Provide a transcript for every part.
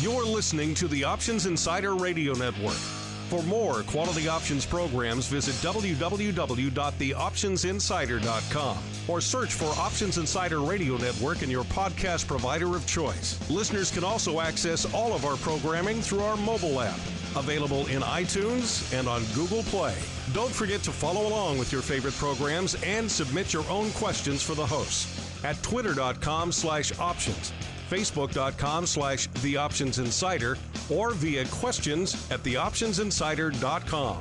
You're listening to the Options Insider Radio Network. For more quality options programs, visit www.theoptionsinsider.com or search for Options Insider Radio Network in your podcast provider of choice. Listeners can also access all of our programming through our mobile app, available in iTunes and on Google Play. Don't forget to follow along with your favorite programs and submit your own questions for the hosts at twitter.com/options, facebook.com/theoptionsinsider, or via questions at theoptionsinsider.com.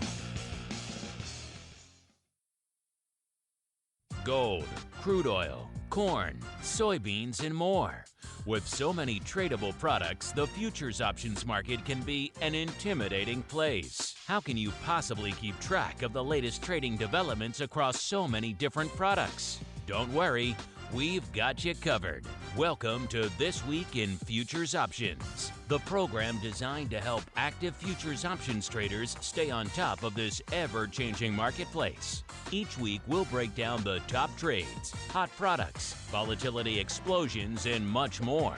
Gold, crude oil, corn, soybeans, and more. With so many tradable products, the futures options market can be an intimidating place. How can you possibly keep track of the latest trading developments across so many different products? Don't worry, we've got you covered. Welcome to This Week in Futures Options, the program designed to help active futures options traders stay on top of this ever-changing marketplace. Each week, we'll break down the top trades, hot products, volatility explosions, and much more.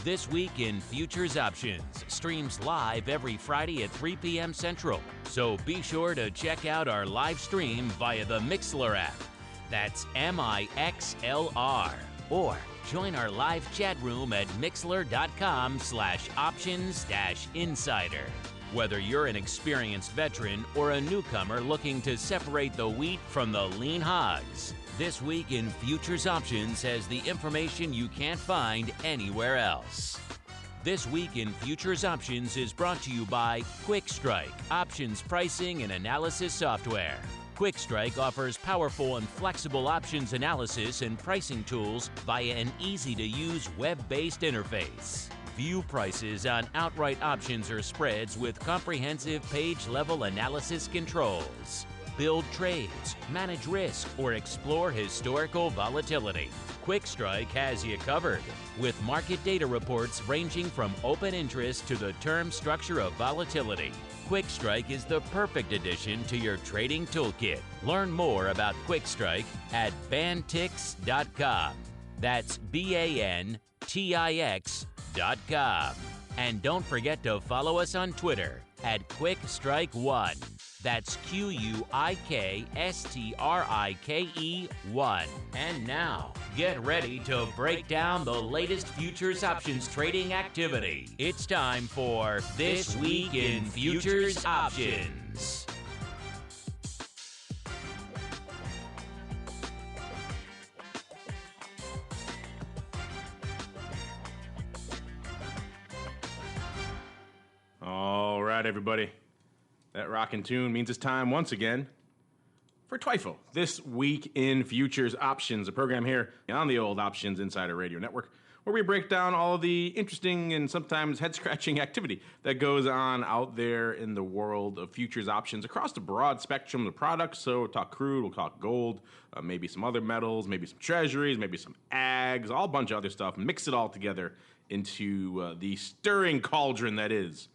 This Week in Futures Options streams live every Friday at 3 p.m. Central, so be sure to check out our live stream via the Mixlr app. That's MIXLR. Or join our live chat room at mixlr.com/options-insider. Whether you're an experienced veteran or a newcomer looking to separate the wheat from the lean hogs, This Week in Futures Options has the information you can't find anywhere else. This Week in Futures Options is brought to you by QuickStrike, options pricing and analysis software. QuickStrike offers powerful and flexible options analysis and pricing tools via an easy-to-use web-based interface. View prices on outright options or spreads with comprehensive page-level analysis controls. Build trades, manage risk, or explore historical volatility. QuickStrike has you covered, with market data reports ranging from open interest to the term structure of volatility. QuickStrike is the perfect addition to your trading toolkit. Learn more about QuickStrike at bantix.com. That's BANTIX.com. And don't forget to follow us on Twitter at QuickStrike1. That's QUIKSTRIKE1. And now, get ready to break down the latest futures options trading activity. It's time for This Week in Futures Options. All right, everybody. That rockin' tune means it's time once again for TWIFO, This Week in Futures Options, a program here on the old Options Insider Radio Network, where we break down all of the interesting and sometimes head-scratching activity that goes on out there in the world of futures options across the broad spectrum of products. So we'll talk crude, we'll talk gold, maybe some other metals, maybe some treasuries, maybe some ags, all a bunch of other stuff, mix it all together into the stirring cauldron that is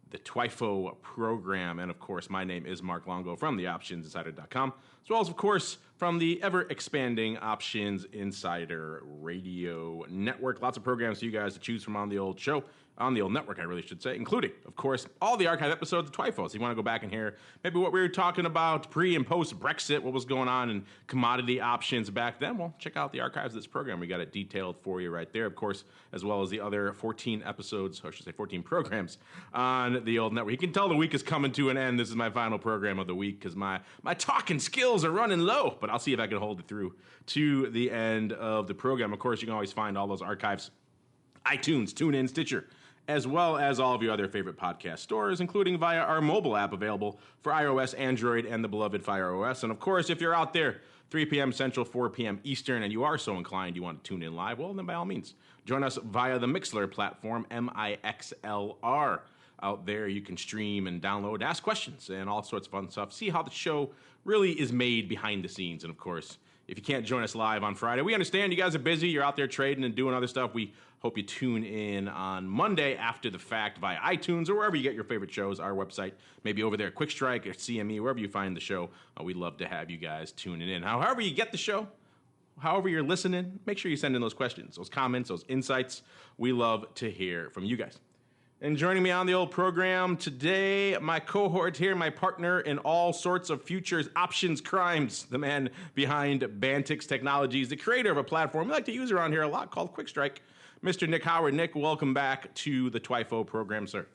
the TWIFO program. And of course, my name is Mark Longo from the optionsinsider.com, as well as, of course, from the ever-expanding Options Insider Radio Network. Lots of programs for you guys to choose from on the old show, on the old network, I really should say, including, of course, all the archive episodes of TWIFO. So you want to go back and hear maybe what we were talking about pre- and post-Brexit, what was going on in commodity options back then, well, check out the archives of this program. We got it detailed for you right there, of course, as well as the other 14 episodes, or I should say 14 programs on the old network. You can tell the week is coming to an end. This is my final program of the week because my talking skills are running low, but I'll see if I can hold it through to the end of the program. Of course, you can always find all those archives, iTunes, TuneIn, Stitcher, as well as all of your other favorite podcast stores, including via our mobile app available for iOS, Android, and the beloved Fire OS. And of course, if you're out there 3 p.m. Central, 4 p.m. Eastern, and you are so inclined you want to tune in live, well, then by all means, join us via the Mixlr platform, MIXLR. Out there, you can stream and download, ask questions, and all sorts of fun stuff. See how the show really is made behind the scenes. And of course, if you can't join us live on Friday, we understand you guys are busy. You're out there trading and doing other stuff. We hope you tune in on Monday after the fact via iTunes or wherever you get your favorite shows, our website, maybe over there at QuickStrike or CME, wherever you find the show. We'd love to have you guys tuning in. However you get the show, however you're listening, make sure you send in those questions, those comments, those insights. We love to hear from you guys. And joining me on the old program today, my cohort here, my partner in all sorts of futures options crimes, the man behind Bantix Technologies, the creator of a platform we like to use around here a lot called Quick Strike, Mr. Nick Howard. Nick, welcome back to the TWIFO program, sir.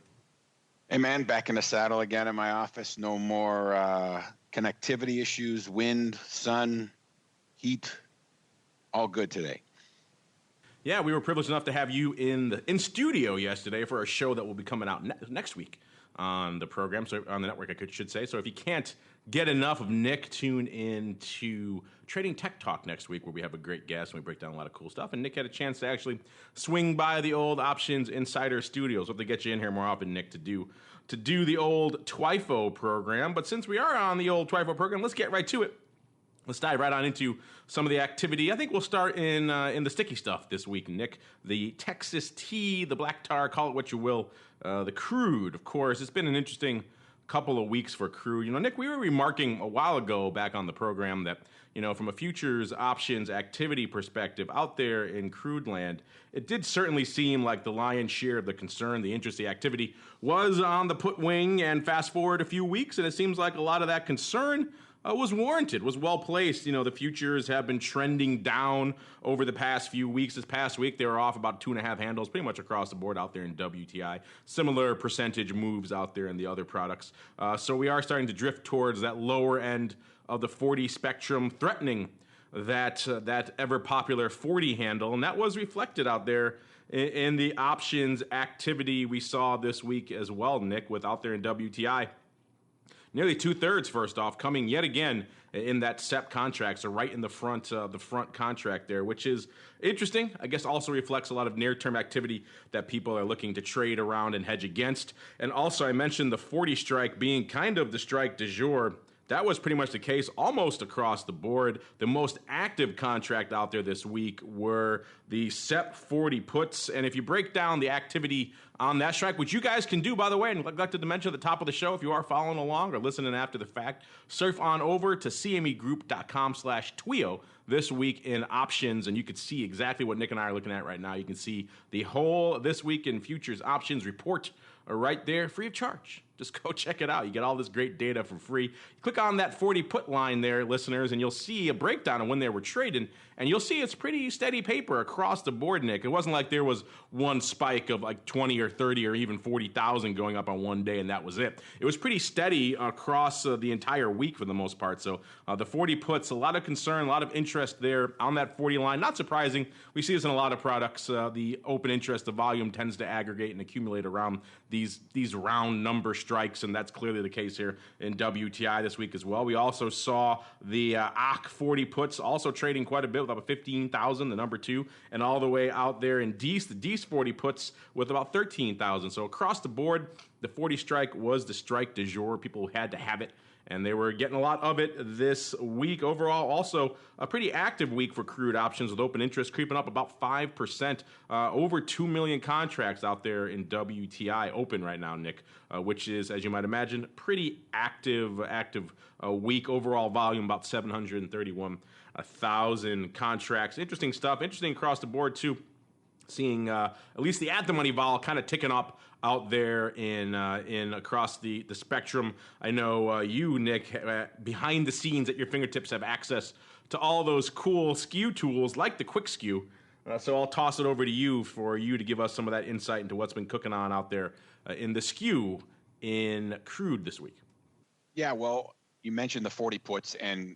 Hey, man, back in the saddle again in my office. No more connectivity issues, wind, sun, heat, all good today. Yeah, we were privileged enough to have you in studio yesterday for a show that will be coming out next week on the program, so on the network, I should say. So if you can't get enough of Nick, tune in to Trading Tech Talk next week, where we have a great guest and we break down a lot of cool stuff. And Nick had a chance to actually swing by the old Options Insider Studios. We'll have to get you in here more often, Nick, to do the old TWIFO program. But since we are on the old TWIFO program, let's get right to it. Let's dive right on into some of the activity. I think we'll start in the sticky stuff this week, Nick. The Texas tea, the black tar, call it what you will. The crude, of course. It's been an interesting couple of weeks for crude. You know, Nick, we were remarking a while ago back on the program that, you know, from a futures options activity perspective out there in crude land, it did certainly seem like the lion's share of the concern, the interest, the activity was on the put wing. And fast forward a few weeks, and it seems like a lot of that concern was warranted, was well placed. You know, the futures have been trending down over the past few weeks. This past week, they were off about 2.5 handles pretty much across the board out there in WTI. Similar percentage moves out there in the other products. So we are starting to drift towards that lower end of the 40 spectrum, threatening that ever popular 40 handle. And that was reflected out there in the options activity we saw this week as well, Nick, with out there in WTI. Nearly 2/3, first off, coming yet again in that SEP contract, so right in the front contract there, which is interesting. I guess also reflects a lot of near-term activity that people are looking to trade around and hedge against. And also, I mentioned the 40 strike being kind of the strike du jour. That was pretty much the case almost across the board. The most active contract out there this week were the SEP 40 puts. And if you break down the activity on that strike, which you guys can do, by the way, and neglected to mention at the top of the show, if you are following along or listening after the fact, surf on over to cmegroup.com/TWIO this week in options, and you can see exactly what Nick and I are looking at right now. You can see the whole This Week in Futures Options report right there, free of charge. Just go check it out. You get all this great data for free. You click on that 40 put line there, listeners, and you'll see a breakdown of when they were trading, and you'll see it's pretty steady paper across the board, Nick. It wasn't like there was one spike of like 20 or 30 or even 40,000 going up on one day, and that was it. It was pretty steady across the entire week for the most part. So the 40 puts, a lot of concern, a lot of interest there on that 40 line. Not surprising. We see this in a lot of products. The open interest, the volume tends to aggregate and accumulate around these round number strikes, and that's clearly the case here in WTI this week as well. We also saw the ACH 40 puts also trading quite a bit with about 15,000, the number 2, and all the way out there in DEES, the DEES 40 puts with about 13,000. So across the board, the 40 strike was the strike du jour. People had to have it, and they were getting a lot of it this week. Overall, also a pretty active week for crude options with open interest creeping up about 5%. Over 2 million contracts out there in WTI open right now, Nick, which is, as you might imagine, pretty active week. Overall volume about 731,000 contracts. Interesting stuff. Interesting across the board, too. Seeing at least the at-the-money vol kind of ticking up out there in across the spectrum. I know you, Nick, behind the scenes at your fingertips have access to all those cool skew tools like the quick skew. So I'll toss it over to you for you to give us some of that insight into what's been cooking on out there in the skew in crude this week. Yeah, well, you mentioned the 40 puts, and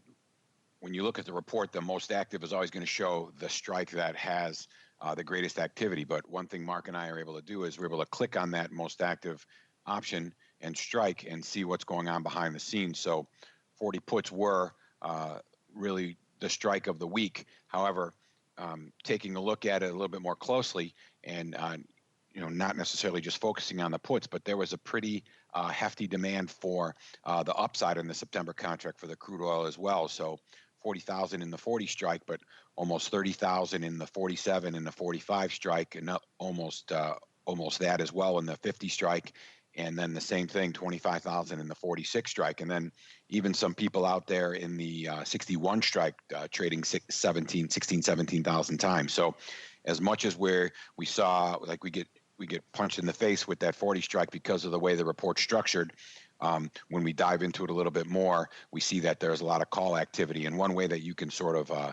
when you look at the report, the most active is always going to show the strike that has the greatest activity. But one thing Mark and I are able to do is we're able to click on that most active option and strike and see what's going on behind the scenes. So 40 puts were really the strike of the week. However, taking a look at it a little bit more closely and not necessarily just focusing on the puts, but there was a pretty hefty demand for the upside in the September contract for the crude oil as well. So 40,000 in the 40 strike, but almost 30,000 in the 47 and the 45 strike, and almost that as well in the 50 strike. And then the same thing, 25,000 in the 46 strike. And then even some people out there in the 61 strike trading 16, 17,000 times. So as much as we saw, like we get punched in the face with that 40 strike because of the way the report's structured. When we dive into it a little bit more, we see that there's a lot of call activity. And one way that you can sort of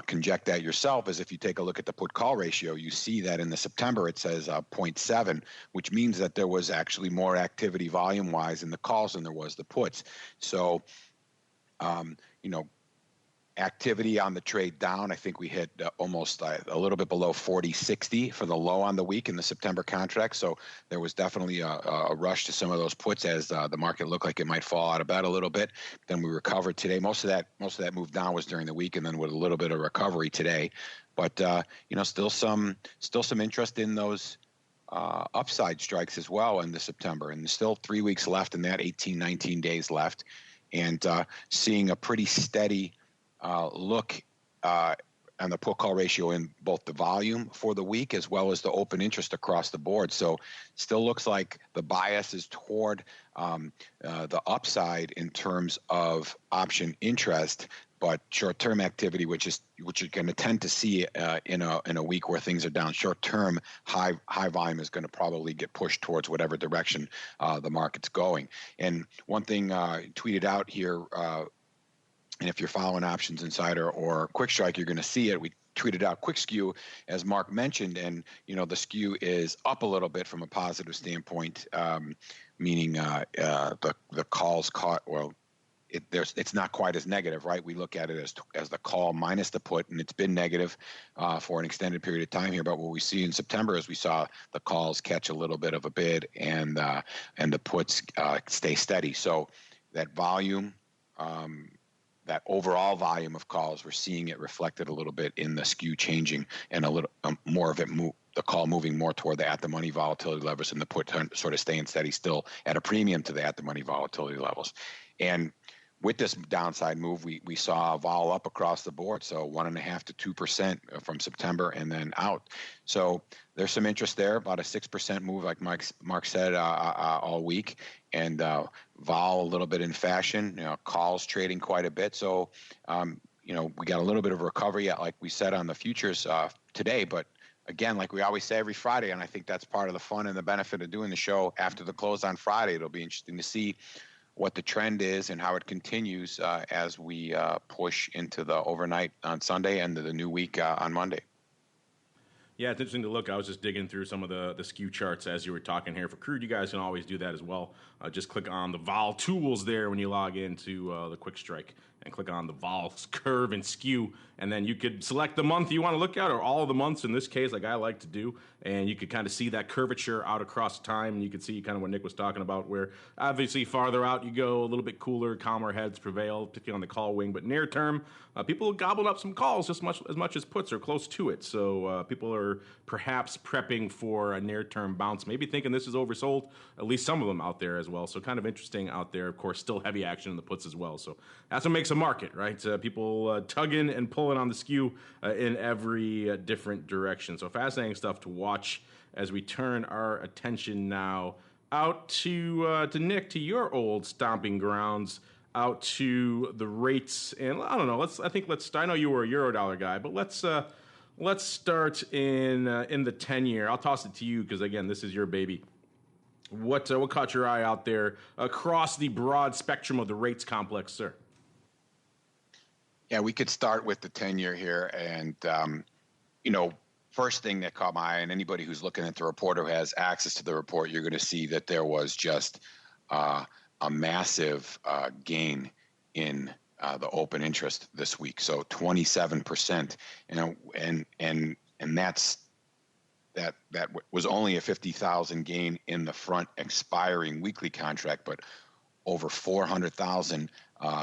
conject that yourself is if you take a look at the put-call ratio, you see that in the September it says 0.7, which means that there was actually more activity volume-wise in the calls than there was the puts. So, activity on the trade down, I think we hit almost a little bit below 40.60 for the low on the week in the September contract. So there was definitely a rush to some of those puts as the market looked like it might fall out of bed a little bit. Then we recovered today. Most of that move down was during the week, and then with a little bit of recovery today. But still some interest in those upside strikes as well in the September, and there's still 3 weeks left in that, 18, 19 days left, and seeing a pretty steady look on the put call ratio in both the volume for the week as well as the open interest across the board. So still looks like the bias is toward the upside in terms of option interest, but short-term activity, which you're going to tend to see in a week where things are down. Short-term high volume is going to probably get pushed towards whatever direction the market's going. And one thing tweeted out here. And if you're following Options Insider or Quick Strike, you're going to see it. We tweeted out quick skew, as Mark mentioned, and the skew is up a little bit from a positive standpoint, meaning the calls caught. Well, it's not quite as negative, right? We look at it as the call minus the put, and it's been negative for an extended period of time here. But what we see in September is we saw the calls catch a little bit of a bid, and the puts stay steady. So that volume. That overall volume of calls, we're seeing it reflected a little bit in the skew changing, and a little more of it the call moving more toward the at-the-money volatility levels, and the put sort of staying steady still at a premium to the at-the-money volatility levels. And with this downside move, we saw a vol up across the board, so 1.5% to 2% from September and then out. So there's some interest there, about a 6% move, like Mark said, all week, and vol a little bit in fashion. Calls trading quite a bit. So we got a little bit of recovery, like we said on the futures today, but. Again, like we always say every Friday, and I think that's part of the fun and the benefit of doing the show after the close on Friday. It'll be interesting to see what the trend is and how it continues as we push into the overnight on Sunday and the new week on Monday. Yeah, it's interesting to look. I was just digging through some of the skew charts as you were talking here. For Crude, you guys can always do that as well. Just click on the vol tools there when you log into the Quick Strike, and click on the vol curve and skew, and then you could select the month you want to look at, or all of the months in this case, like I like to do, and you could kind of see that curvature out across time, and you could see kind of what Nick was talking about, where obviously farther out you go, a little bit cooler, calmer heads prevail, particularly on the call wing, but near term, people gobbled up some calls just as much as puts or close to it, so people are perhaps prepping for a near-term bounce, maybe thinking this is oversold, at least some of them out there as well, so kind of interesting out there. Of course, still heavy action in the puts as well, so that's what makes a market, right? People tugging and pulling on the skew in every different direction. So fascinating stuff to watch as we turn our attention now out to Nick, to your old stomping grounds, out to the rates. And I don't know. Let's start. I know you were a Eurodollar guy, but let's start in the 10-year. I'll toss it to you because again, this is your baby. What caught your eye out there across the broad spectrum of the rates complex, sir? Yeah, we could start with the 10-year here. And, first thing that caught my eye, and anybody who's looking at the report or has access to the report, you're going to see that there was just a massive gain in the open interest this week. So 27%, and that was only a 50,000 gain in the front expiring weekly contract, but over 400,000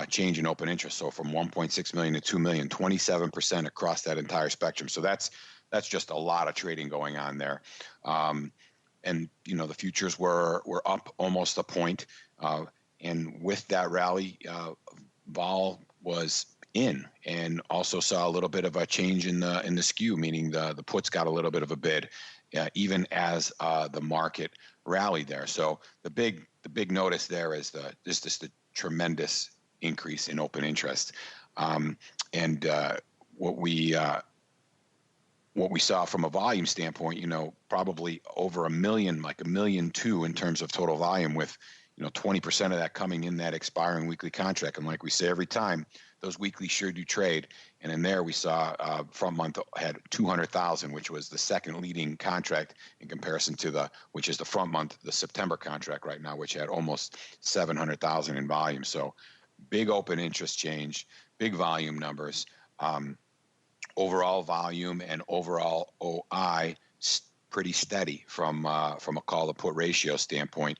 change in open interest. So from 1.6 million to 2 million, 27% across that entire spectrum. So that's just a lot of trading going on there. And the futures were up almost a point. And with that rally, vol was in, and also saw a little bit of a change in the skew, meaning the puts got a little bit of a bid, even as the market rallied there. So the big notice there is the tremendous increase in open interest, and what what we saw from a volume standpoint, probably over a million, like 1.2 million in terms of total volume, with 20% of that coming in that expiring weekly contract. And like we say every time, those weekly sure do trade. And in there we saw front month had 200,000, which was the second leading contract in comparison to which is the front month, the September contract right now, which had almost 700,000 in volume. So big open interest change, big volume numbers. Overall volume and overall OI pretty steady from a call to put ratio standpoint,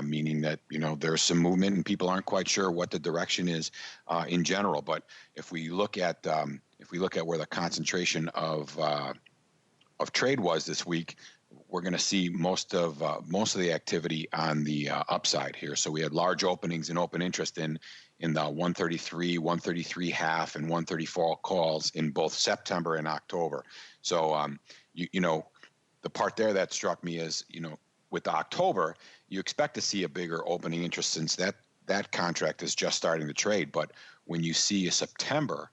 meaning that there's some movement and people aren't quite sure what the direction is in general. But if we look at where the concentration of trade was this week, we're going to see most of the activity on the upside here. So we had large openings and open interest in the 133, 133 half, and 134 calls in both September and October. So the part there that struck me is with October, you expect to see a bigger opening interest since that contract is just starting to trade. But when you see a September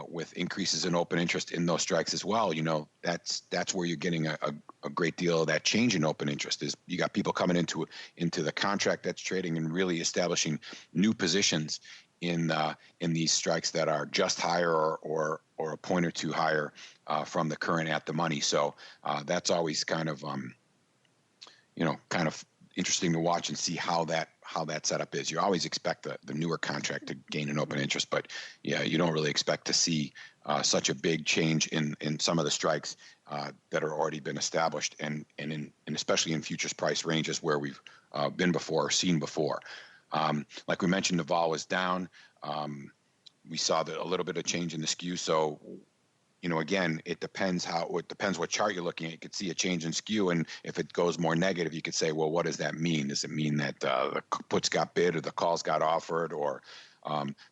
with increases in open interest in those strikes as well, that's where you're getting a great deal of that change in open interest. Is you got people coming into the contract that's trading and really establishing new positions in these strikes that are just higher or a point or two higher from the current at the money. So that's always kind of interesting to watch and see how that setup is. You always expect the newer contract to gain an open interest, but yeah, you don't really expect to see such a big change in some of the strikes that are already been established, and especially in futures price ranges where we've been before or seen before. Like we mentioned, the vol was down. We saw a little bit of change in the skew. So again, it depends what chart you're looking at. You could see a change in skew, and if it goes more negative, you could say, well, what does that mean? Does it mean that the puts got bid or the calls got offered, or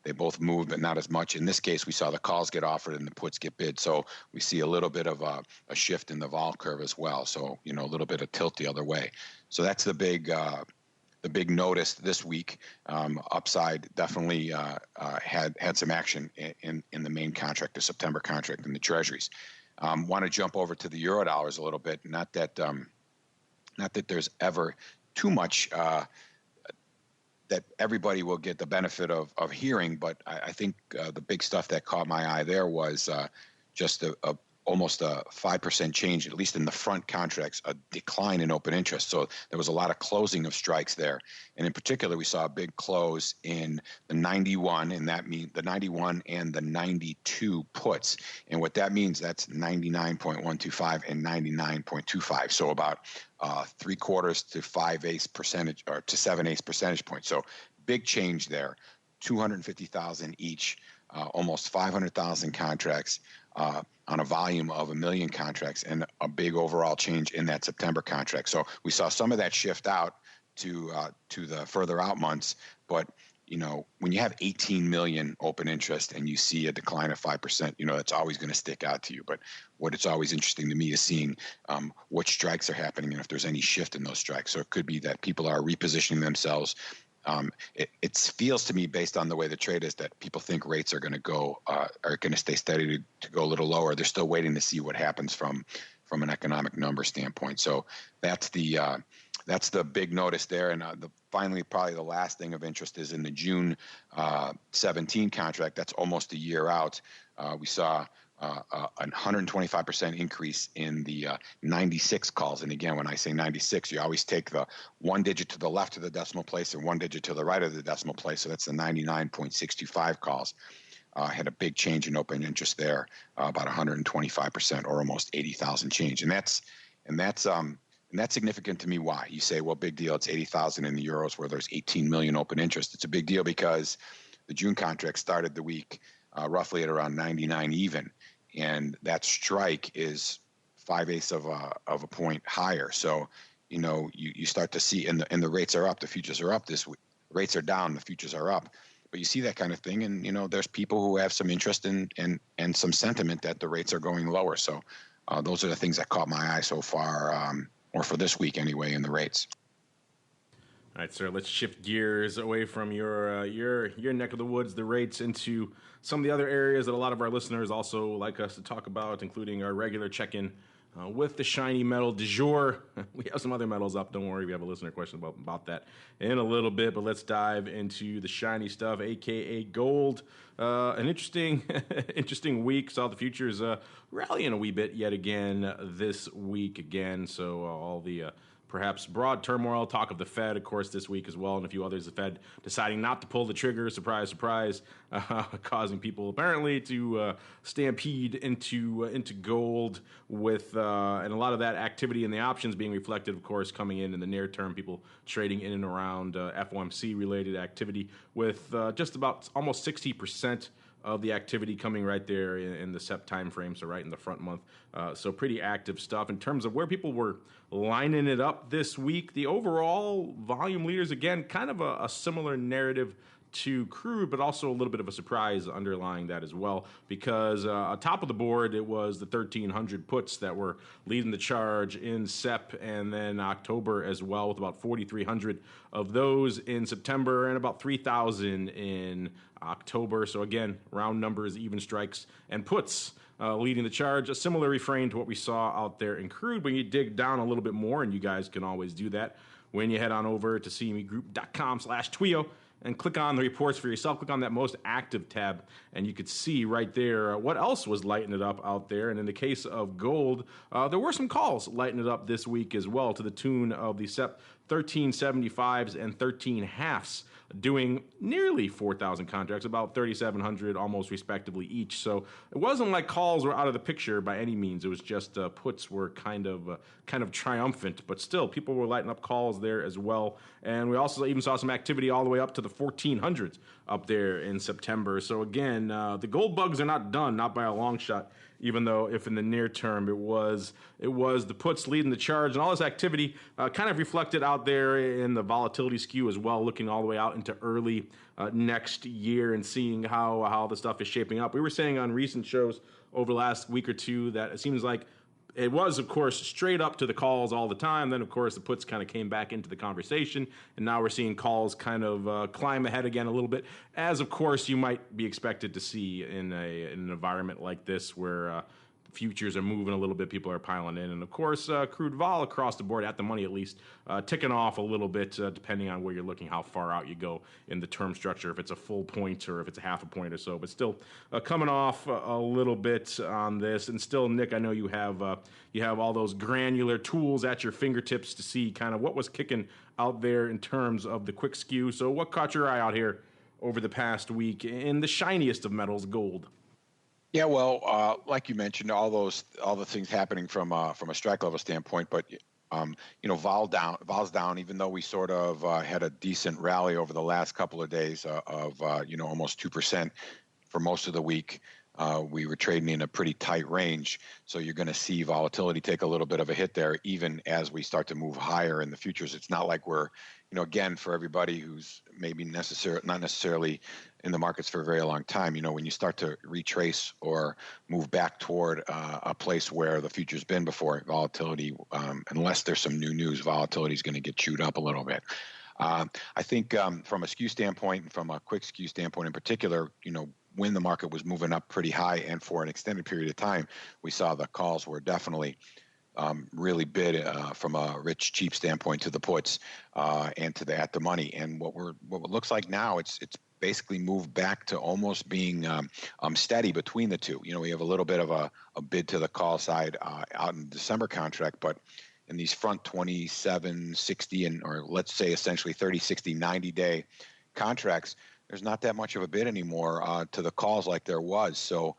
they both moved but not as much? In this case, we saw the calls get offered and the puts get bid, so we see a little bit of a shift in the vol curve as well. So a little bit of tilt the other way. So that's the big notice this week. Upside definitely had some action in the main contract, the September contract, in the Treasuries. Want to jump over to the euro dollars a little bit. Not that there's ever too much that everybody will get the benefit of hearing, but I think the big stuff that caught my eye there was just almost a 5% change, at least in the front contracts, a decline in open interest. So there was a lot of closing of strikes there. And in particular, we saw a big close in the 91, and that means the 91 and the 92 puts. And what that means, that's 99.125 and 99.25. So about 3/4 to 5/8 percentage, or to 7/8 percentage points. So big change there, 250,000 each, almost 500,000 contracts, on a volume of 1 million contracts, and a big overall change in that September contract. So we saw some of that shift out to the further out months. But when you have 18 million open interest and you see a decline of 5%, that's always going to stick out to you. But what it's always interesting to me is seeing what strikes are happening and if there's any shift in those strikes. So it could be that people are repositioning themselves. It feels to me, based on the way the trade is, that people think rates are going to stay steady to go a little lower. They're still waiting to see what happens from an economic number standpoint. So that's the big notice there. And finally, probably the last thing of interest is in the June 17 contract. That's almost a year out. We saw a 125% increase in the 96 calls. And again, when I say 96, you always take the one digit to the left of the decimal place and one digit to the right of the decimal place. So that's the 99.625 calls. Had a big change in open interest there, about 125%, or almost 80,000 change. And that's significant to me. Why? You say, well, big deal. It's 80,000 in the euros where there's 18 million open interest. It's a big deal because the June contract started the week roughly at around 99 even, and that strike is 5/8 of a point higher. So you start to see, and the rates are up. The futures are up this week. Rates are down. The futures are up. But you see that kind of thing, and there's people who have some interest in and some sentiment that the rates are going lower. So those are the things that caught my eye so far, or for this week anyway, in the rates. All right, sir. Let's shift gears away from your neck of the woods, the rates, into some of the other areas that a lot of our listeners also like us to talk about, including our regular check-in with the shiny metal du jour. We have some other metals up. Don't worry, we have a listener question about that in a little bit. But let's dive into the shiny stuff, aka gold. An interesting interesting week. Saw the futures rallying a wee bit yet again this week again. So all the perhaps broad turmoil, talk of the Fed, of course, this week as well, and a few others. The Fed deciding not to pull the trigger, surprise, surprise, causing people apparently to stampede into gold with and a lot of that activity in the options being reflected, of course, coming in the near term. People trading in and around FOMC related activity with just about almost 60% of the activity coming right there in the SEP time frame, so right in the front month. So pretty active stuff. In terms of where people were lining it up this week, the overall volume leaders, again, kind of a similar narrative to Crude, but also a little bit of a surprise underlying that as well, because top of the board, it was the 1,300 puts that were leading the charge in SEP, and then October as well, with about 4,300 of those in September and about 3,000 in October. So again, round numbers, even strikes, and puts leading the charge. A similar refrain to what we saw out there in Crude. When you dig down a little bit more, and you guys can always do that when you head on over to cmegroup.com/Twio and click on the reports for yourself. Click on that most active tab, and you could see right there what else was lighting it up out there. And in the case of gold, there were some calls lighting it up this week as well, to the tune of the SEP 1375s and 13 halves, doing nearly 4,000 contracts, about 3,700 almost respectively each. So it wasn't like calls were out of the picture by any means. It was just puts were kind of triumphant, but still people were lighting up calls there as well. And we also even saw some activity all the way up to the 1,400s up there in September. So again, the gold bugs are not done, not by a long shot, even though if in the near term it was the puts leading the charge, and all this activity kind of reflected out there in the volatility skew as well, looking all the way out into early next year and seeing how the stuff is shaping up. We were saying on recent shows over the last week or two that it seems like it was, of course, straight up to the calls all the time. Then, of course, the puts kind of came back into the conversation, and now we're seeing calls kind of climb ahead again a little bit, as, of course, you might be expected to see in an environment like this where futures are moving a little bit, people are piling in, and of course, crude vol across the board, at the money at least, ticking off a little bit, depending on where you're looking, how far out you go in the term structure, if it's a full point or if it's a half a point or so, but still coming off a little bit on this. And still, Nick, I know you have all those granular tools at your fingertips to see kind of what was kicking out there in terms of the quick skew. So what caught your eye out here over the past week in the shiniest of metals, gold? Yeah, well, like you mentioned, all the things happening from a strike level standpoint, but vol's down, even though we sort of had a decent rally over the last couple of days of almost 2% for most of the week. We were trading in a pretty tight range, so you're going to see volatility take a little bit of a hit there, even as we start to move higher in the futures. It's not like we're, again, for everybody who's maybe not necessarily in the markets for a very long time, when you start to retrace or move back toward a place where the future's been before, volatility, unless there's some new news, volatility is going to get chewed up a little bit. I think from a skew standpoint, and from a quick skew standpoint in particular, when the market was moving up pretty high and for an extended period of time, we saw the calls were definitely really bid from a rich, cheap standpoint to the puts and to the at the money. And what it looks like now, it's basically moved back to almost being steady between the two. We have a little bit of a bid to the call side out in the December contract, but in these front 27, 60, or let's say essentially 30, 60, 90-day contracts, there's not that much of a bid anymore to the calls like there was. So,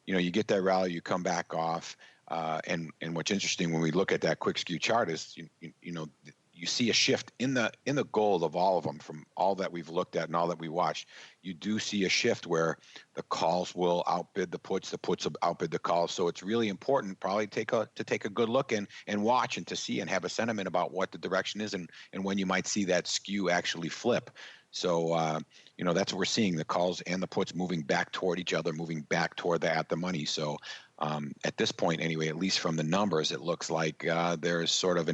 you get that rally, you come back off. And what's interesting when we look at that quick skew chart is, you see a shift in the gold of all of them, from all that we've looked at and all that we watched. You do see a shift where the calls will outbid the puts will outbid the calls. So it's really important probably to take a good look and watch and to see and have a sentiment about what the direction is and when you might see that skew actually flip. So, that's what we're seeing, the calls and the puts moving back toward each other, moving back toward the at the money. So at this point, anyway, at least from the numbers, it looks like there's sort of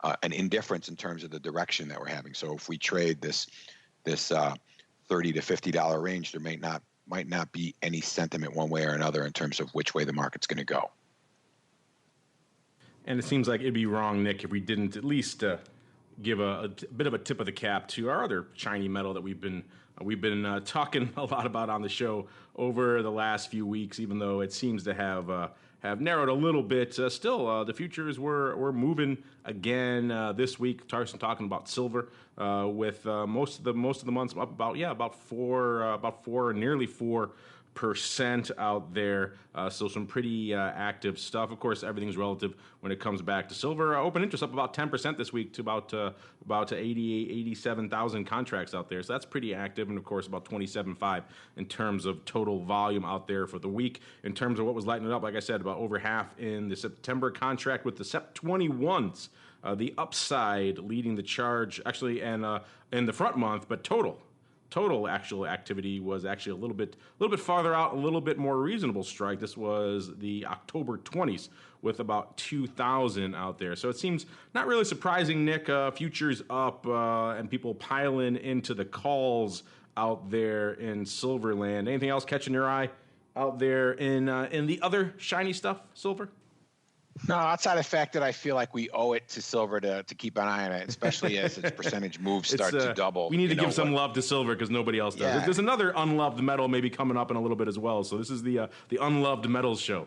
an indifference in terms of the direction that we're having. So if we trade this $30 to $50 range, there might not be any sentiment one way or another in terms of which way the market's going to go. And it seems like it'd be wrong, Nick, if we didn't at least give a bit of a tip of the cap to our other shiny metal that we've been talking a lot about on the show over the last few weeks. Even though it seems to have narrowed a little bit, still the futures were moving again this week. Tarson talking about silver with most of the months up about nearly 4% out there. So some pretty active stuff. Of course, everything's relative when it comes back to silver. Open interest up about 10% this week to about 87,000 contracts out there. So that's pretty active. And of course, about 27.5 in terms of total volume out there for the week. In terms of what was lighting it up, like I said, about over half in the September contract with the SEP 21s. The upside leading the charge actually, and in the front month, but total actual activity was actually a little bit farther out, a little bit more reasonable strike. This was the October 20s with about 2,000 out there. So it seems not really surprising, Nick. Futures up and people piling into the calls out there in Silverland. Anything else catching your eye out there in the other shiny stuff, silver? No, outside of the fact that I feel like we owe it to silver to keep an eye on it, especially as its percentage moves start to double. We need to give some love to silver because nobody else does. Yeah. There's another unloved metal maybe coming up in a little bit as well. So this is the unloved metals show.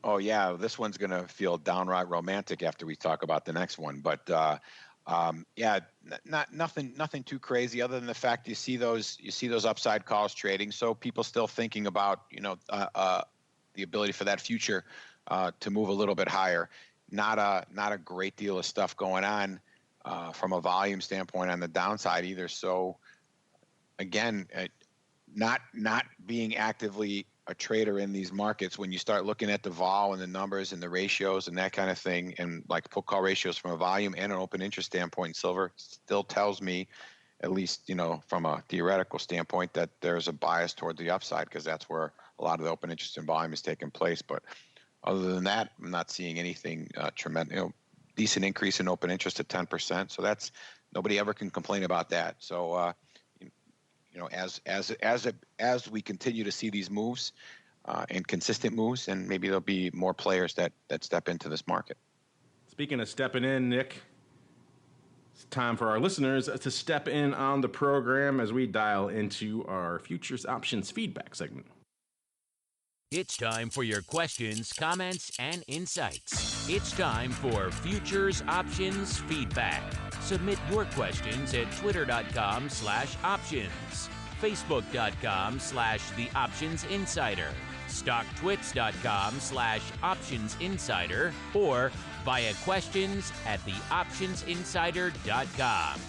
Oh yeah, this one's going to feel downright romantic after we talk about the next one. But nothing too crazy other than the fact you see those upside calls trading. So people still thinking about the ability for that future to move a little bit higher. Not a great deal of stuff going on from a volume standpoint on the downside either. So again, not being actively a trader in these markets, when you start looking at the vol and the numbers and the ratios and that kind of thing, and like put call ratios from a volume and an open interest standpoint, silver still tells me, at least from a theoretical standpoint, that there's a bias toward the upside because that's where a lot of the open interest and volume is taking place. But other than that, I'm not seeing anything tremendous. Decent increase in open interest at 10%. So that's, nobody ever can complain about that. So as we continue to see these moves and consistent moves, and maybe there'll be more players that step into this market. Speaking of stepping in, Nick, it's time for our listeners to step in on the program as we dial into our futures options feedback segment. It's time for your questions, comments, and insights. It's time for Futures Options Feedback. Submit your questions at twitter.com/options, facebook.com/theoptionsinsider, stocktwits.com/optionsinsider, or via questions@theoptionsinsider.com.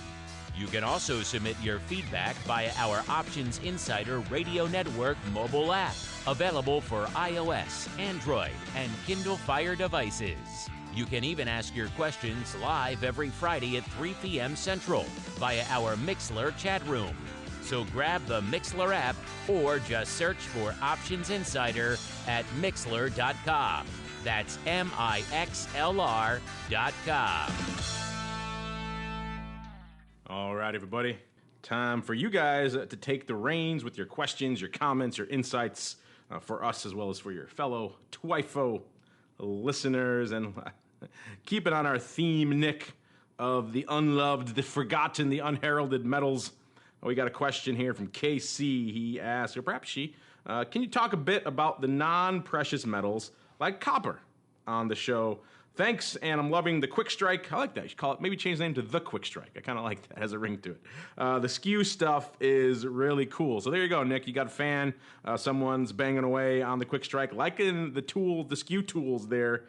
You can also submit your feedback via our Options Insider Radio Network mobile app, available for iOS, Android, and Kindle Fire devices. You can even ask your questions live every Friday at 3 p.m. Central via our Mixlr chat room. So grab the Mixlr app or just search for Options Insider at Mixlr.com. That's MIXLR.com. All right, everybody. Time for you guys to take the reins with your questions, your comments, your insights for us as well as for your fellow TWIFO listeners. And keep it on our theme, Nick, of the unloved, the forgotten, the unheralded metals. We got a question here from KC. He asked, or perhaps she, can you talk a bit about the non-precious metals like copper on the show? Thanks, and I'm loving the Quick Strike. I like that. You should call it, maybe change the name to the Quick Strike. I kind of like that. It has a ring to it. The skew stuff is really cool. So there you go, Nick. You got a fan. Someone's banging away on the Quick Strike, liking the skew tools there.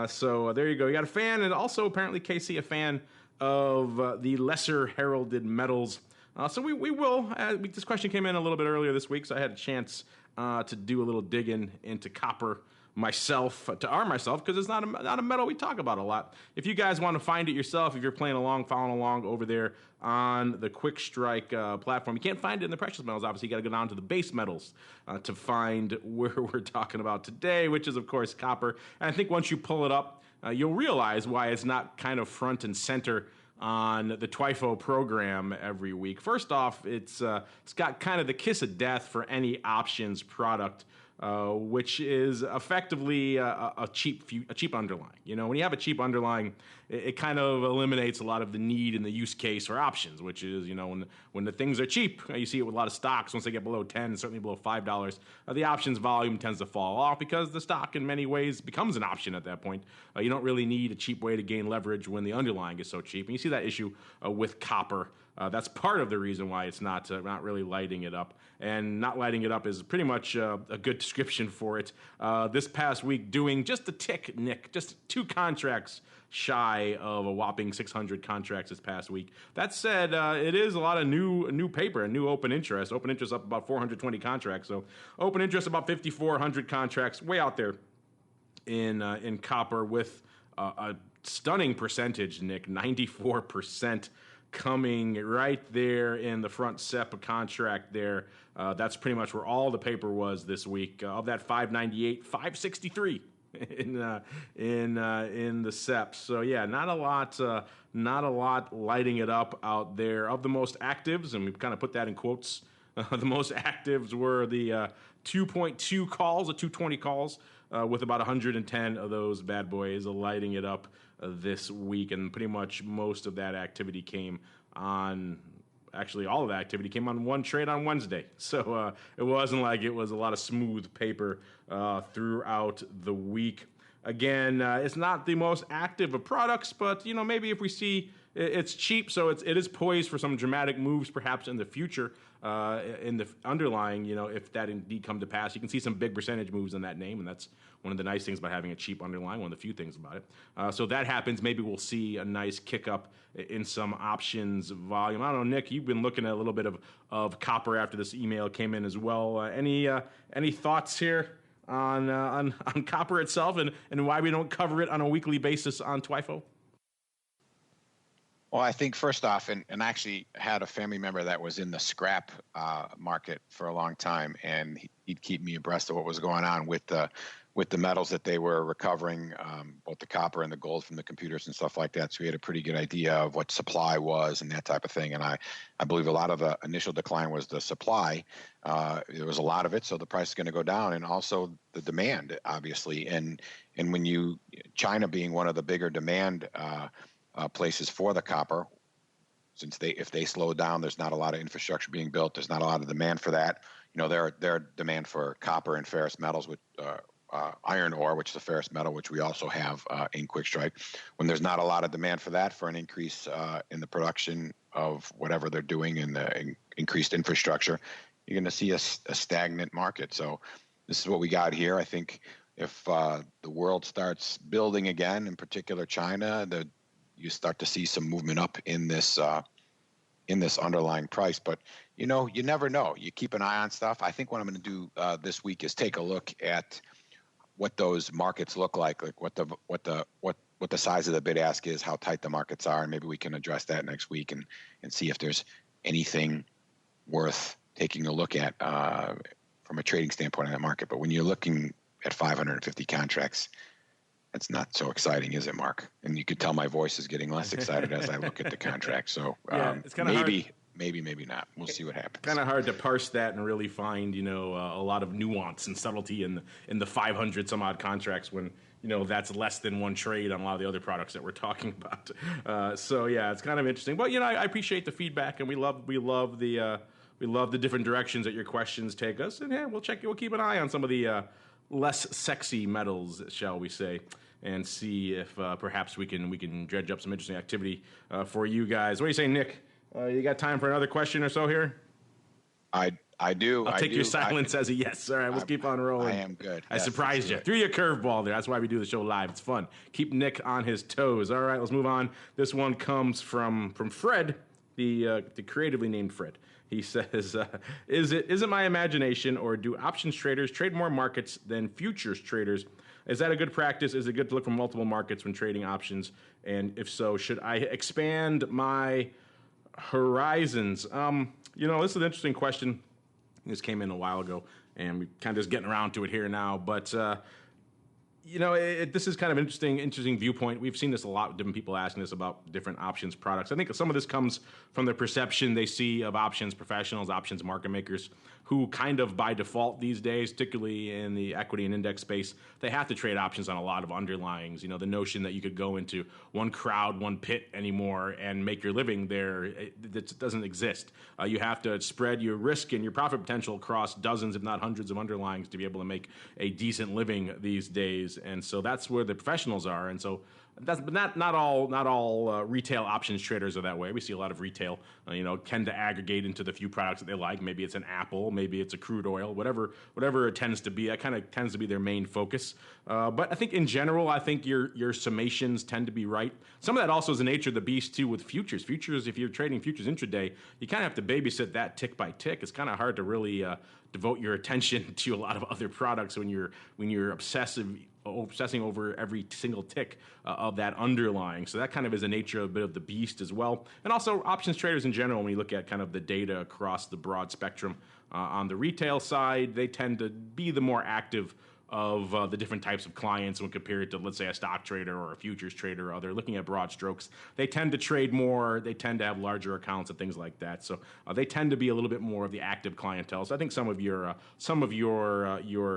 So there you go. You got a fan, and also apparently Casey, a fan of the lesser heralded metals. So we will. This question came in a little bit earlier this week, so I had a chance to do a little digging into copper myself, to arm myself, because it's not a metal we talk about a lot. If you guys want to find it yourself, if you're playing along, following along over there on the Quick Strike platform, you can't find it in the precious metals. Obviously, you got to go down to the base metals to find where we're talking about today, which is, of course, copper. And I think once you pull it up, you'll realize why it's not kind of front and center on the TWIFO program every week. First off, it's got kind of the kiss of death for any options product, which is effectively a cheap underlying. You know, when you have a cheap underlying, it kind of eliminates a lot of the need and the use case for options, which is, you know, when the things are cheap, you see it with a lot of stocks. Once they get below 10, certainly below $5, the options volume tends to fall off because the stock in many ways becomes an option at that point. You don't really need a cheap way to gain leverage when the underlying is so cheap. And you see that issue with copper. That's part of the reason why it's not really lighting it up. And not lighting it up is pretty much a good description for it. This past week doing just a tick, Nick, just 2 contracts shy of a whopping 600 contracts this past week. That said, it is a lot of new paper and new open interest. Open interest up about 420 contracts. So open interest about 5,400 contracts, way out there in copper with a stunning percentage, Nick, 94%. Coming right there in the front SEPA contract there. That's pretty much where all the paper was this week. Of that 598, 563 in the SEPs. So yeah, not a lot lighting it up out there. Of the most actives, and we've kind of put that in quotes, the most actives were the 2.2 calls, the 220 calls, with about 110 of those bad boys lighting it up this week, and pretty much most of that activity came on, actually all of that activity came on one trade on Wednesday. So it wasn't like it was a lot of smooth paper throughout the week. Again, it's not the most active of products, but, you know, maybe if we see it's cheap, so it is poised for some dramatic moves perhaps in the future in the underlying, you know, if that indeed come to pass. You can see some big percentage moves in that name, and that's one of the nice things about having a cheap underlying, one of the few things about it. So that happens, maybe we'll see a nice kick up in some options volume. I don't know, Nick, you've been looking at a little bit of copper after this email came in as well. Any thoughts here on copper itself and why we don't cover it on a weekly basis on TWIFO? Well, I think first off, and I actually had a family member that was in the scrap market for a long time, and he'd keep me abreast of what was going on with the metals that they were recovering, both the copper and the gold from the computers and stuff like that. So we had a pretty good idea of what supply was and that type of thing. And I believe a lot of the initial decline was the supply. There was a lot of it, so the price is going to go down, and also the demand, obviously. And when China being one of the bigger demand places for the copper, since if they slow down, there's not a lot of infrastructure being built. There's not a lot of demand for that. You know, their demand for copper and ferrous metals, with iron ore, which is a ferrous metal, which we also have in Quick Strike. When there's not a lot of demand for that, for an increase in the production of whatever they're doing in the increased infrastructure, you're going to see a stagnant market. So this is what we got here. I think if the world starts building again, in particular China, you start to see some movement up in this underlying price. But, you know, you never know. You keep an eye on stuff. I think what I'm going to do this week is take a look at what those markets look like what the size of the bid ask is, how tight the markets are, and maybe we can address that next week and see if there's anything worth taking a look at from a trading standpoint in that market. But when you're looking at 550 contracts, that's not so exciting, is it, Mark? And you could tell my voice is getting less excited as I look at the contract. So it's kind of maybe not. We'll see what happens. Kind of hard to parse that and really find, you know, a lot of nuance and subtlety in the 500 some odd contracts when, you know, that's less than one trade on a lot of the other products that we're talking about. So yeah, it's kind of interesting. But, you know, I appreciate the feedback, and we love the different directions that your questions take us. And yeah, we'll keep an eye on some of the less sexy metals, shall we say, and see if perhaps we can dredge up some interesting activity for you guys. What do you say, Nick? You got time for another question or so here? I do. I'll take your silence as a yes. All right, let's keep on rolling. I am good. I surprised you. Threw you a curveball there. That's why we do the show live. It's fun. Keep Nick on his toes. All right, let's move on. This one comes from Fred, the creatively named Fred. He says, is it my imagination, or do options traders trade more markets than futures traders? Is that a good practice? Is it good to look for multiple markets when trading options? And if so, should I expand my horizons? You know, this is an interesting question. This came in a while ago, and we're kind of just getting around to it here now. But This is kind of an interesting viewpoint. We've seen this a lot with different people asking us about different options products. I think some of this comes from the perception they see of options professionals, options market makers, who kind of by default these days, particularly in the equity and index space, they have to trade options on a lot of underlyings. The notion that you could go into one crowd, one pit anymore and make your living there, it doesn't exist. You have to spread your risk and your profit potential across dozens, if not hundreds of underlyings to be able to make a decent living these days. And so that's where the professionals are. And so but not all retail options traders are that way. We see a lot of retail, tend to aggregate into the few products that they like. Maybe it's an Apple, maybe it's a crude oil, whatever it tends to be. That kind of tends to be their main focus. But I think in general, your summations tend to be right. Some of that also is the nature of the beast too with futures. Futures, if you're trading futures intraday, you kind of have to babysit that tick by tick. It's kind of hard to really devote your attention to a lot of other products when you're obsessing over every single tick of that underlying. So that kind of is the nature of a bit of the beast as well. And also options traders in general, when you look at kind of the data across the broad spectrum on the retail side, they tend to be the more active of the different types of clients when compared to, let's say, a stock trader or a futures trader. Or they're looking at broad strokes. They tend to trade more. They tend to have larger accounts and things like that. So they tend to be a little bit more of the active clientele. So I think some of your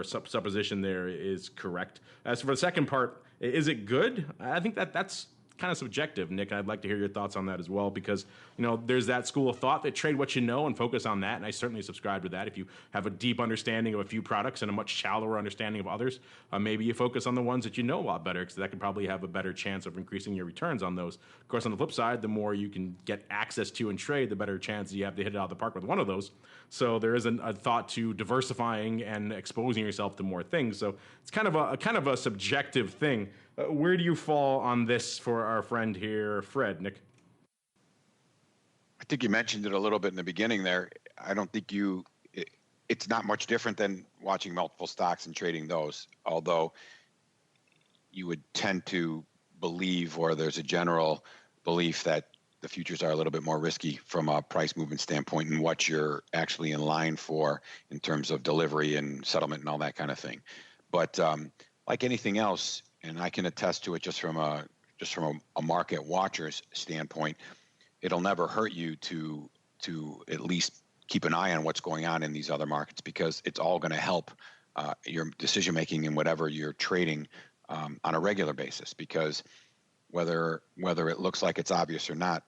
supposition there is correct. As for the second part, is it good? I think that's kind of subjective, Nick. I'd like to hear your thoughts on that as well, because there's that school of thought that trade what you know and focus on that, and I certainly subscribe to that. If you have a deep understanding of a few products and a much shallower understanding of others, maybe you focus on the ones that you know a lot better, because that could probably have a better chance of increasing your returns on those. Of course, on the flip side, the more you can get access to and trade, the better chance you have to hit it out of the park with one of those. So there is a thought to diversifying and exposing yourself to more things. So it's kind of a subjective thing. Where do you fall on this for our friend here, Fred, Nick? I think you mentioned it a little bit in the beginning there. I don't think it's not much different than watching multiple stocks and trading those, although you would tend to believe, or there's a general belief, that the futures are a little bit more risky from a price movement standpoint and what you're actually in line for in terms of delivery and settlement and all that kind of thing. But like anything else, and I can attest to it just from a market watcher's standpoint, it'll never hurt you to at least keep an eye on what's going on in these other markets, because it's all going to help your decision making in whatever you're trading on a regular basis. Because whether it looks like it's obvious or not,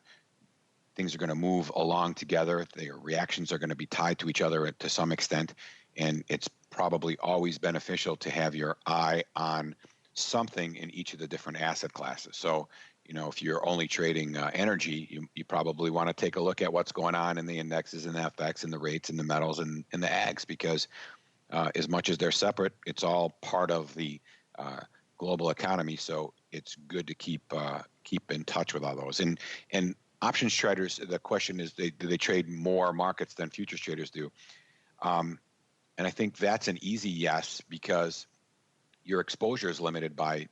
things are going to move along together. Their reactions are going to be tied to each other to some extent, and it's probably always beneficial to have your eye on something in each of the different asset classes. So, if you're only trading energy, you probably want to take a look at what's going on in the indexes and the FX and the rates and the metals and the ags, because as much as they're separate, it's all part of the global economy. So it's good to keep in touch with all those. And options traders, the question is, do they trade more markets than futures traders do? And I think that's an easy yes, because your exposure is limited by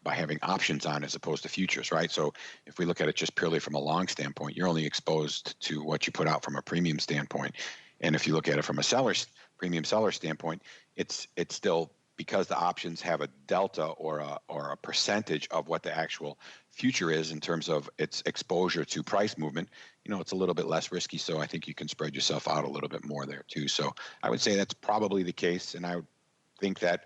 having options on as opposed to futures, right? So if we look at it just purely from a long standpoint, you're only exposed to what you put out from a premium standpoint. And if you look at it from a premium seller standpoint, it's still, because the options have a delta or a percentage of what the actual future is in terms of its exposure to price movement, it's a little bit less risky. So I think you can spread yourself out a little bit more there too. So I would say that's probably the case. And I would think that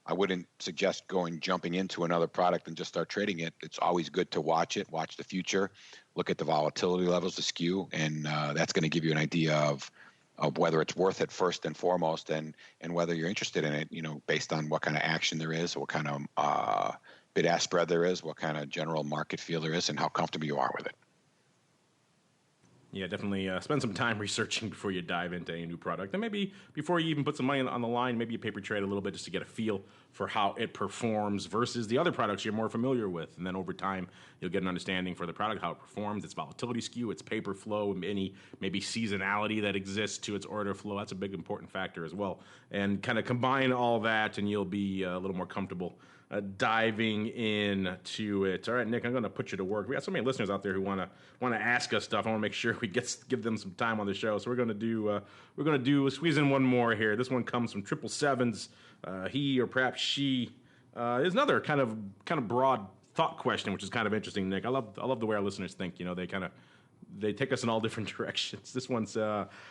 I wouldn't suggest jumping into another product and just start trading it. It's always good to watch the future, look at the volatility levels, the skew, and that's going to give you an idea of whether it's worth it first and foremost, and whether you're interested in it, based on what kind of action there is, what kind of bid-ask spread there is, what kind of general market feel there is, and how comfortable you are with it. Yeah, definitely spend some time researching before you dive into a new product. And maybe before you even put some money on the line, maybe you paper trade a little bit just to get a feel for how it performs versus the other products you're more familiar with. And then over time, you'll get an understanding for the product, how it performs, its volatility skew, its paper flow, and any maybe seasonality that exists to its order flow. That's a big important factor as well. And kind of combine all that, and you'll be a little more comfortable diving into it. All right, Nick, I'm going to put you to work. We got so many listeners out there who want to ask us stuff. I want to make sure we give them some time on the show. So we're going to squeeze in one more here. This one comes from 777s. He or perhaps she is another kind of broad thought question, which is kind of interesting, Nick. I love the way our listeners think. You know, they take us in all different directions. This one's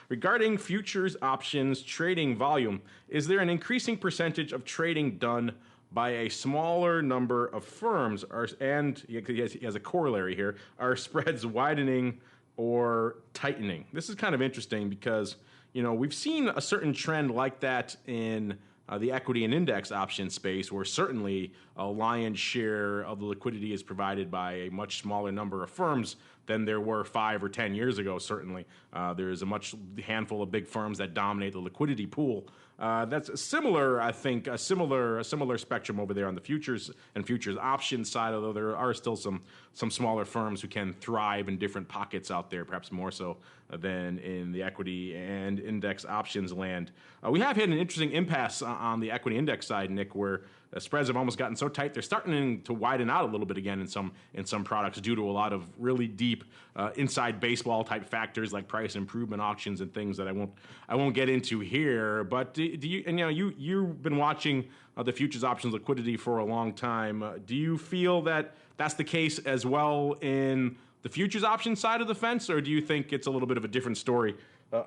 regarding futures options trading volume. Is there an increasing percentage of trading done by a smaller number of firms? And he has a corollary here. Are spreads widening or tightening? This is kind of interesting because, you know, we've seen a certain trend like that in the equity and index option space, where certainly a lion's share of the liquidity is provided by a much smaller number of firms than there were 5 or 10 years ago. Certainly, there's a handful of big firms that dominate the liquidity pool. That's similar, I think, a similar spectrum over there on the futures and futures options side, although there are still some smaller firms who can thrive in different pockets out there, perhaps more so than in the equity and index options land. We have had an interesting impasse on the equity index side, Nick, where spreads have almost gotten so tight they're starting to widen out a little bit again in some products due to a lot of really deep inside baseball type factors like price improvement auctions and things that I won't get into here. But do you, and you know, you've been watching the futures options liquidity for a long time. Do you feel that that's the case as well in the futures options side of the fence, or do you think it's a little bit of a different story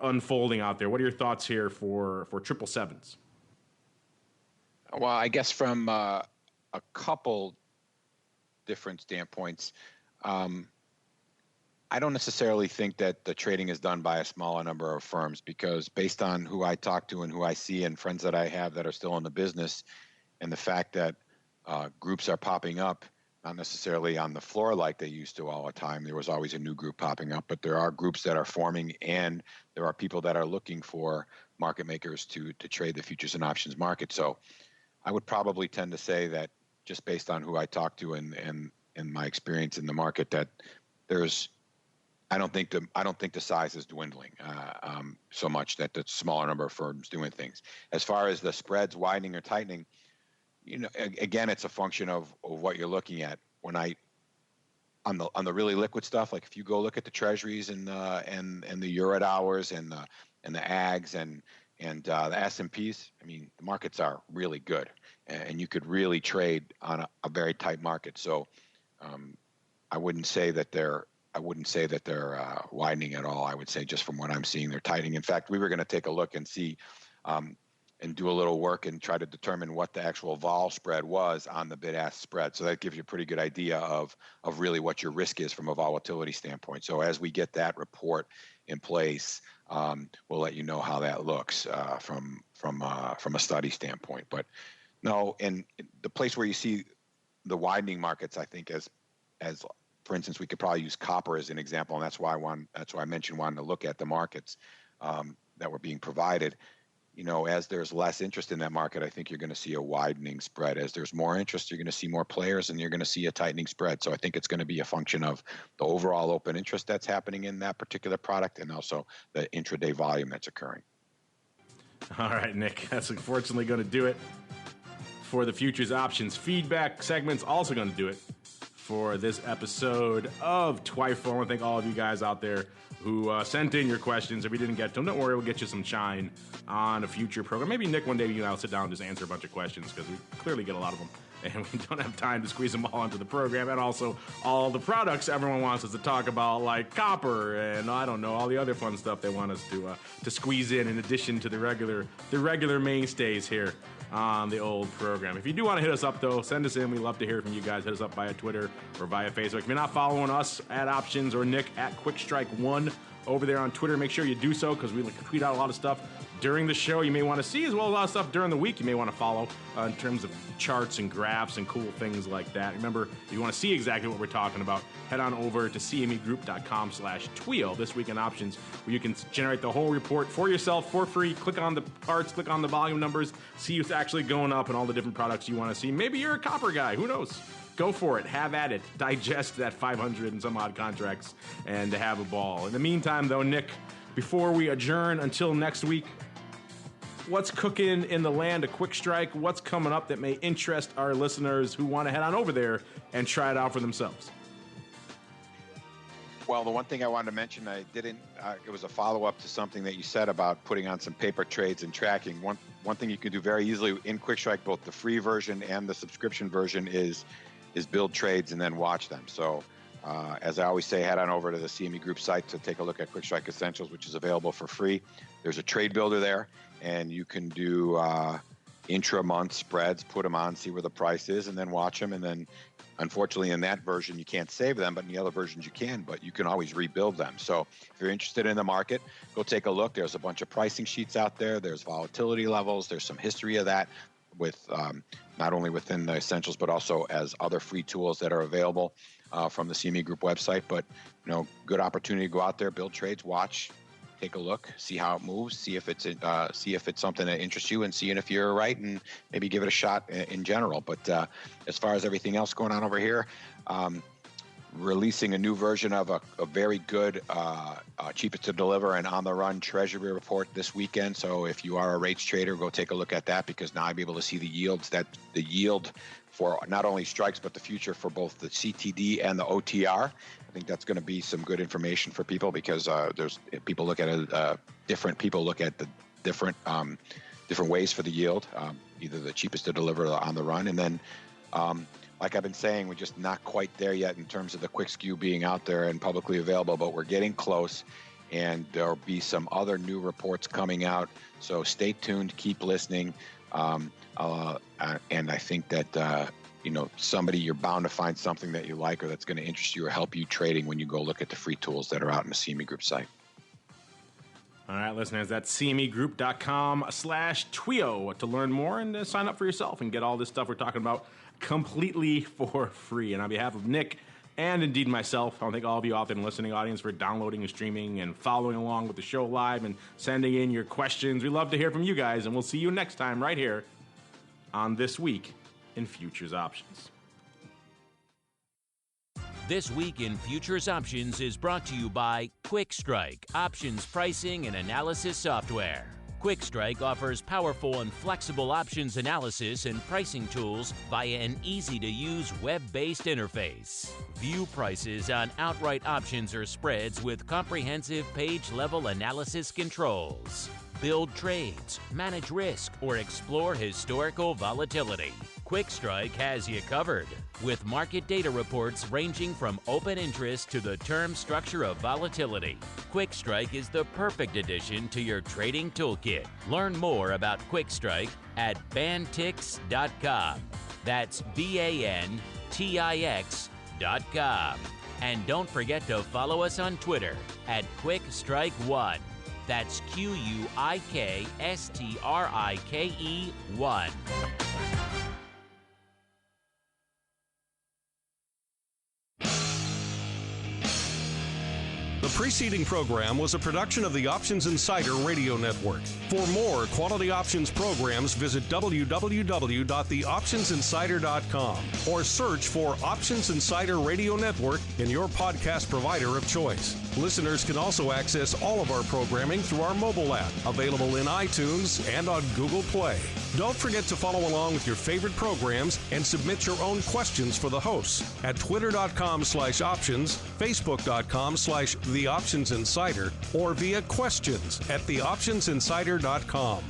unfolding out there? What are your thoughts here for 777s? Well, I guess from a couple different standpoints, I don't necessarily think that the trading is done by a smaller number of firms, because based on who I talk to and who I see and friends that I have that are still in the business, and the fact that groups are popping up, not necessarily on the floor like they used to all the time. There was always a new group popping up, but there are groups that are forming, and there are people that are looking for market makers to trade the futures and options market. So I would probably tend to say that, just based on who I talk to and my experience in the market, that I don't think the size is dwindling so much that the smaller number of firms doing things. As far as the spreads widening or tightening, you know, again, it's a function of what you're looking at. When on the really liquid stuff, like if you go look at the treasuries and the Eurodollar hours and the ags and the S&Ps, I mean, the markets are really good, and you could really trade on a very tight market. So I wouldn't say that they're widening at all. I would say, just from what I'm seeing, they're tightening. In fact, we were going to take a look and see and do a little work and try to determine what the actual vol spread was on the bid-ask spread. So that gives you a pretty good idea of really what your risk is from a volatility standpoint. So as we get that report in place, we'll let you know how that looks from a study standpoint. But no, and the place where you see the widening markets, I think, as for instance, we could probably use copper as an example, and that's why I mentioned wanting to look at the markets that were being provided. You know, as there's less interest in that market, I think you're going to see a widening spread. As there's more interest, you're going to see more players, and you're going to see a tightening spread. So I think it's going to be a function of the overall open interest that's happening in that particular product, and also the intraday volume that's occurring. All right, Nick, that's unfortunately going to do it for the futures options feedback segment's also going to do it for this episode of TWIFO. I want to thank all of you guys out there who sent in your questions. If we didn't get to them, don't worry, we'll get you some shine on a future program. Maybe, Nick, one day you and I will sit down and just answer a bunch of questions, because we clearly get a lot of them, and we don't have time to squeeze them all into the program. And also all the products everyone wants us to talk about, like copper and, I don't know, all the other fun stuff they want us to squeeze in addition to the regular mainstays here on the old program. If you do want to hit us up, though, send us in. We love to hear from you guys. Hit us up via Twitter or via Facebook. If you're not following us at Options or Nick at QuickStrike1 over there on Twitter, make sure you do so, because we tweet out a lot of stuff during the show you may want to see, as well as a lot of stuff during the week you may want to follow in terms of charts and graphs and cool things like that. Remember, if you want to see exactly what we're talking about, head on over to cmegroup.com/TWIO, This Week in Options, where you can generate the whole report for yourself for free. Click on the parts, click on the volume numbers, see what's actually going up and all the different products you want to see. Maybe you're a copper guy, who knows? Go for it. Have at it. Digest that 500 and some odd contracts and have a ball. In the meantime, though, Nick, before we adjourn until next week, what's cooking in the land of Quick Strike, what's coming up that may interest our listeners who want to head on over there and try it out for themselves. Well, the one thing I wanted to mention, I didn't, it was a follow-up to something that you said about putting on some paper trades and tracking. One thing you can do very easily in Quick Strike, both the free version and the subscription version, is build trades and then watch them. So as I always say, head on over to the CME Group site to take a look at Quick Strike Essentials, which is available for free. There's a trade builder there, and you can do intra-month spreads, put them on, see where the price is, and then watch them. And then, unfortunately, in that version, you can't save them, but in the other versions you can, but you can always rebuild them. So if you're interested in the market, go take a look. There's a bunch of pricing sheets out there. There's volatility levels. There's some history of that with not only within the Essentials, but also as other free tools that are available from the CME Group website. But, good opportunity to go out there, build trades, watch, take a look, see how it moves, see if it's something that interests you, and seeing if you're right, and maybe give it a shot in general. But as far as everything else going on over here, releasing a new version of a very good, cheapest to deliver and on the run treasury report this weekend. So if you are a rates trader, go take a look at that, because now I'll be able to see the yields, that the yield for not only strikes, but the future for both the CTD and the OTR. I think that's going to be some good information for people, because people look at it, different people look at the different ways for the yield, either the cheapest to deliver or on the run. And then, like I've been saying, we're just not quite there yet in terms of the quick skew being out there and publicly available, but we're getting close, and there'll be some other new reports coming out. So stay tuned, keep listening. And I think that, you're bound to find something that you like or that's going to interest you or help you trading when you go look at the free tools that are out in the CME Group site. All right, listeners, that's cmegroup.com/TWIO to learn more and sign up for yourself and get all this stuff we're talking about completely for free. And on behalf of Nick and indeed myself, I want to thank all of you out there in the listening audience for downloading and streaming and following along with the show live and sending in your questions. We love to hear from you guys, and we'll see you next time right here on This Week in Futures Options. This Week in Futures Options is brought to you by Quick Strike, options pricing and analysis software. Quick Strike offers powerful and flexible options analysis and pricing tools via an easy-to-use web-based interface. View prices on outright options or spreads with comprehensive page-level analysis controls. Build trades, manage risk, or explore historical volatility. Quick Strike has you covered, with market data reports ranging from open interest to the term structure of volatility. Quick Strike is the perfect addition to your trading toolkit. Learn more about Quick Strike at bantix.com. That's BANTIX.com. And don't forget to follow us on Twitter at QuickStrike1. That's QUIKSTRIKE1. The preceding program was a production of the Options Insider Radio Network. For more quality options programs, visit www.theoptionsinsider.com or search for Options Insider Radio Network in your podcast provider of choice. Listeners can also access all of our programming through our mobile app, available in iTunes and on Google Play. Don't forget to follow along with your favorite programs and submit your own questions for the hosts at twitter.com/options, facebook.com/theoptionsinsider, or via questions at theoptionsinsider.com.